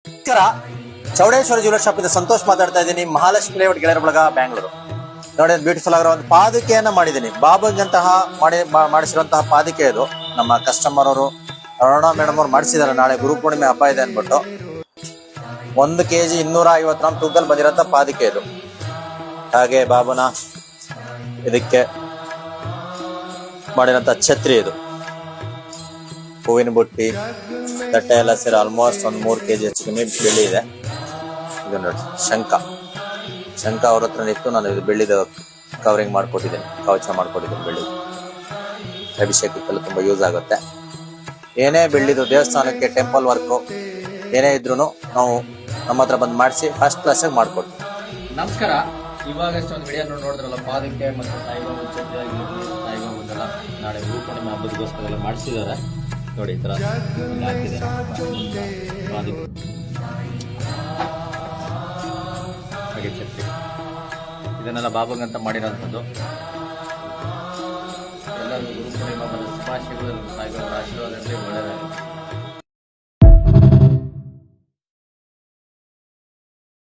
ನಮಸ್ಕಾರ. Chowdeshwari jeweller shop ಇಂದ ಸಂತೋಷ್ ಮಾತಾಡ್ತಾ ಇದ್ದೀನಿ. ಮಹಾಲಕ್ಷ್ಮಿ ಲೇಔಟ್ ಗೆಳೆಯರ ಬಳಗ, ಬ್ಯಾಂಗ್ಳೂರು. ನೋಡಿ, ಬ್ಯೂಟಿಫುಲ್ ಆಗಿರೋ ಒಂದು ಪಾದುಕೆಯನ್ನ ಮಾಡಿದ್ದೀನಿ. ಬಾಬುಗಂತಹ ಮಾಡಿಸಿರುವಂತಹ ಪಾದುಕೆ ಇದು. ನಮ್ಮ ಕಸ್ಟಮರ್ ಅವರು ಅರುಣಾ ಮೇಡಮ್ ಅವ್ರು ಮಾಡಿಸಿದಾರೆ. ನಾಳೆ ಗುರು ಪೂರ್ಣಿಮೆ ಹಬ್ಬ ಇದೆ ಅನ್ಬಿಟ್ಟು 1 kg 250 ಗ್ರಾಮ್ ತೂಕದಲ್ಲಿ ಬಂದಿರೋಂಥ ಪಾದುಕೆ ಇದು. ಹಾಗೆ ಬಾಬುನ ಇದಕ್ಕೆ ಮಾಡಿರೋಂಥ ಛತ್ರಿ ಇದು. ಹೂವಿನ ಬುಟ್ಟಿ, ತಟ್ಟೆ ಎಲ್ಲ ಸೇರಿ ಆಲ್ಮೋಸ್ಟ್ ಒಂದು 3 kg ಹೆಚ್ಚು ಕಮ್ಮಿ ಬೆಳ್ಳಿ ಇದೆ. ಇದು ನೋಡಿ, ಶಂಖ ಅವ್ರ ಹತ್ರ ನಿಂತು ನಾನು ಇದು ಬೆಳ್ಳಿದ ಕವರಿಂಗ್ ಮಾಡ್ಕೊಟ್ಟಿದ್ದೀನಿ, ಕವಚ ಮಾಡ್ಕೊಟ್ಟಿದ್ದೀನಿ. ಬೆಳ್ಳಿ ಅಭಿಷೇಕಕ್ಕೆಲ್ಲ ತುಂಬಾ ಯೂಸ್ ಆಗುತ್ತೆ. ಏನೇ ಬೆಳ್ಳಿದು ದೇವಸ್ಥಾನಕ್ಕೆ ಟೆಂಪಲ್ ವರ್ಕು ಏನೇ ಇದ್ರು ನಾವು ನಮ್ಮ ಹತ್ರ ಬಂದು ಮಾಡಿಸಿ ಫಸ್ಟ್ ಕ್ಲಾಸ್ ಆಗಿ ಮಾಡ್ಕೊಡ್ತೀವಿ. ನಮಸ್ಕಾರ. ಇವಾಗಷ್ಟೇ ಒಂದು ವಿಡಿಯೋ ನೋಡಿದ್ರಲ್ಲ, ಪಾದಕ್ಕೆ ಮತ್ತು ಸಾಯಿಬಾಬಾ ಸಾಯಿಬಾಬಾದೆಲ್ಲ ನಾಳೆ ಗುರು ಪೂರ್ಣಿಮೆ ಹಬ್ಬದಗೋಸ್ಕರ ಎಲ್ಲ ಮಾಡಿಸಿದ್ದಾರೆ. ನೋಡಿ, ಈ ಥರ ಹಾಕಿದೆ ಪಾದಕ್ಕೆ, ಹಾಗೆ ಛತ್ರಿ. ಇದನ್ನೆಲ್ಲ ಬಾಬಂಗಂತ ಮಾಡಿರೋಂಥದ್ದು. ಎಲ್ಲರಿಗೂ ಗುರು ಪೂರ್ಣಿಮೆ ಮತ್ತು ಶುಭಾಶಯಗಳು. ಸಾಯಿಬಾಬಾ ಆಶೀರ್ವಾದ ಒಳ್ಳೆಯದಾಗಿ.